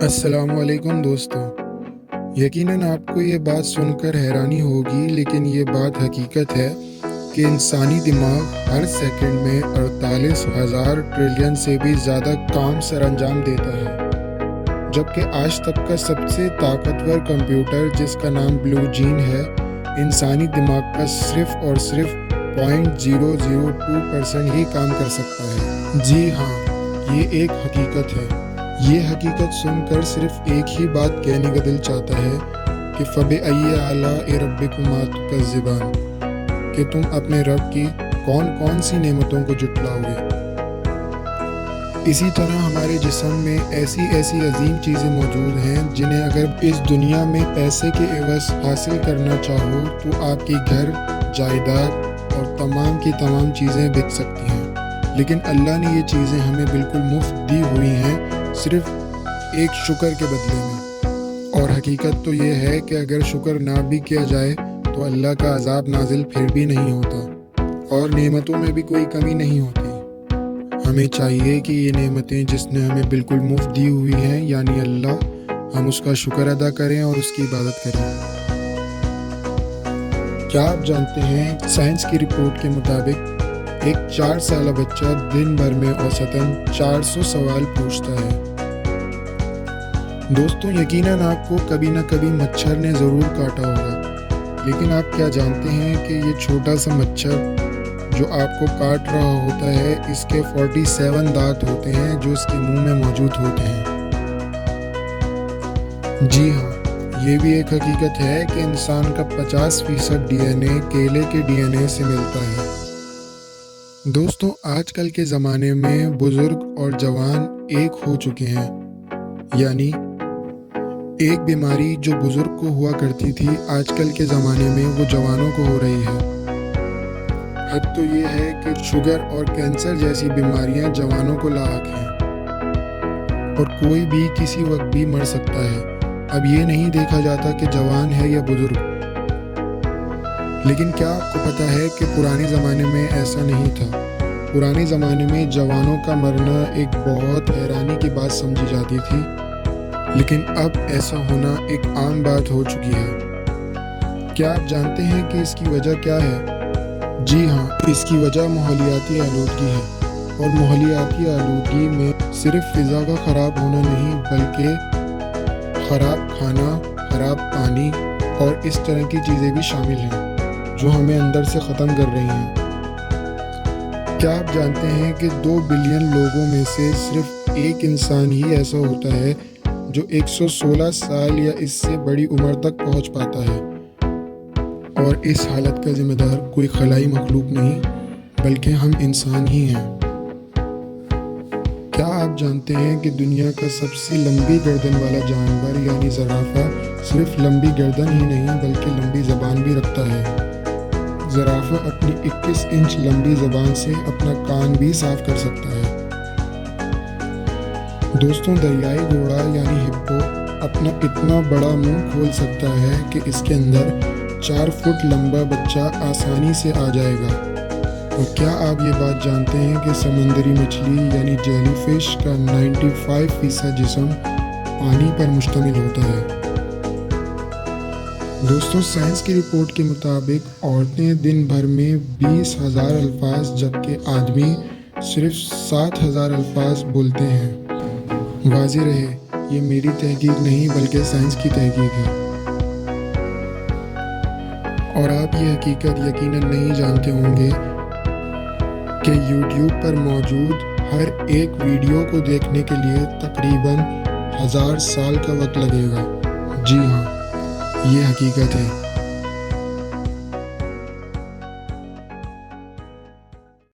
السلام علیکم دوستوں، یقیناً آپ کو یہ بات سن کر حیرانی ہوگی، لیکن یہ بات حقیقت ہے کہ انسانی دماغ ہر سیکنڈ میں 48,000 ٹریلین سے بھی زیادہ کام سر انجام دیتا ہے، جبکہ آج تک کا سب سے طاقتور کمپیوٹر جس کا نام بلو جین ہے، انسانی دماغ کا صرف اور صرف 0.002% ہی کام کر سکتا ہے۔ جی ہاں، یہ ایک حقیقت ہے۔ یہ حقیقت سن کر صرف ایک ہی بات کہنے کا دل چاہتا ہے کہ فَبِأَيِّ آلَاءِ رَبِّكُمَا تُكَذِّبَانِ، کہ تم اپنے رب کی کون کون سی نعمتوں کو جھٹلاؤ گے۔ اسی طرح ہمارے جسم میں ایسی عظیم چیزیں موجود ہیں جنہیں اگر اس دنیا میں پیسے کے عوض حاصل کرنا چاہو تو آپ کی گھر، جائیداد اور تمام کی تمام چیزیں بک سکتی ہیں، لیکن اللہ نے یہ چیزیں ہمیں بالکل مفت دی ہوئی ہیں، صرف ایک شکر کے بدلے میں۔ اور حقیقت تو یہ ہے کہ اگر شکر نہ بھی کیا جائے تو اللہ کا عذاب نازل پھر بھی نہیں ہوتا، اور نعمتوں میں بھی کوئی کمی نہیں ہوتی۔ ہمیں چاہیے کہ یہ نعمتیں جس نے ہمیں بالکل مفت دی ہوئی ہیں یعنی اللہ، ہم اس کا شکر ادا کریں اور اس کی عبادت کریں۔ کیا آپ جانتے ہیں سائنس کی رپورٹ کے مطابق ایک 4 سالہ بچہ دن بھر میں اوسطاً 400 سوال پوچھتا ہے۔ دوستوں، یقیناً آپ کو کبھی نہ کبھی مچھر نے ضرور کاٹا ہوگا، لیکن آپ کیا جانتے ہیں کہ یہ چھوٹا سا مچھر جو آپ کو کاٹ رہا ہوتا ہے، اس کے 47 دانت ہوتے ہیں جو اس کے منہ میں موجود ہوتے ہیں۔ جی ہاں، یہ بھی ایک حقیقت ہے کہ انسان کا 50% ڈی این اے کیلے کے ڈی این اے سے ملتا ہے۔ دوستوں، آج کل کے زمانے میں بزرگ اور جوان ایک ہو چکے ہیں، یعنی ایک بیماری جو بزرگ کو ہوا کرتی تھی آج کل کے زمانے میں وہ جوانوں کو ہو رہی ہے۔ حد تو یہ ہے کہ شوگر اور کینسر جیسی بیماریاں جوانوں کو لاحق ہیں، اور کوئی بھی کسی وقت بھی مر سکتا ہے۔ اب یہ نہیں دیکھا جاتا کہ جوان ہے یا بزرگ۔ لیکن کیا آپ کو پتہ ہے کہ پرانے زمانے میں ایسا نہیں تھا؟ پرانے زمانے میں جوانوں کا مرنا ایک بہت حیرانی کی بات سمجھی جاتی تھی، لیکن اب ایسا ہونا ایک عام بات ہو چکی ہے۔ کیا آپ جانتے ہیں کہ اس کی وجہ کیا ہے؟ جی ہاں، اس کی وجہ ماحولیاتی آلودگی ہے، اور ماحولیاتی آلودگی میں صرف فضا کا خراب ہونا نہیں بلکہ خراب کھانا، خراب پانی اور اس طرح کی چیزیں بھی شامل ہیں جو ہمیں اندر سے ختم کر رہی ہیں۔ کیا آپ جانتے ہیں کہ 2 بلین لوگوں میں سے صرف ایک انسان ہی ایسا ہوتا ہے جو 116 سال یا اس سے بڑی عمر تک پہنچ پاتا ہے، اور اس حالت کا ذمہ دار کوئی خلائی مخلوق نہیں بلکہ ہم انسان ہی ہیں۔ کیا آپ جانتے ہیں کہ دنیا کا سب سے لمبی گردن والا جانور یعنی زرافہ صرف لمبی گردن ہی نہیں بلکہ لمبی زبان بھی رکھتا ہے؟ زرافہ اپنی 21 انچ لمبی زبان سے اپنا کان بھی صاف کر سکتا ہے۔ دوستوں، دریائی گھوڑا یعنی ہپو اپنا اتنا بڑا منہ کھول سکتا ہے کہ اس کے اندر 4 فٹ لمبا بچہ آسانی سے آ جائے گا۔ اور کیا آپ یہ بات جانتے ہیں کہ سمندری مچھلی یعنی جیلی فش کا 95% جسم پانی پر مشتمل ہوتا ہے؟ دوستوں، سائنس کی رپورٹ کے مطابق عورتیں دن بھر میں 20,000 الفاظ جبکہ آدمی صرف 7,000 الفاظ بولتے ہیں۔ واضح رہے، یہ میری تحقیق نہیں بلکہ سائنس کی تحقیق ہے۔ اور آپ یہ حقیقت یقیناً نہیں جانتے ہوں گے کہ یوٹیوب پر موجود ہر ایک ویڈیو کو دیکھنے کے لیے تقریباً 1000 سال کا وقت لگے گا۔ جی ہاں، یہ حقیقت ہے۔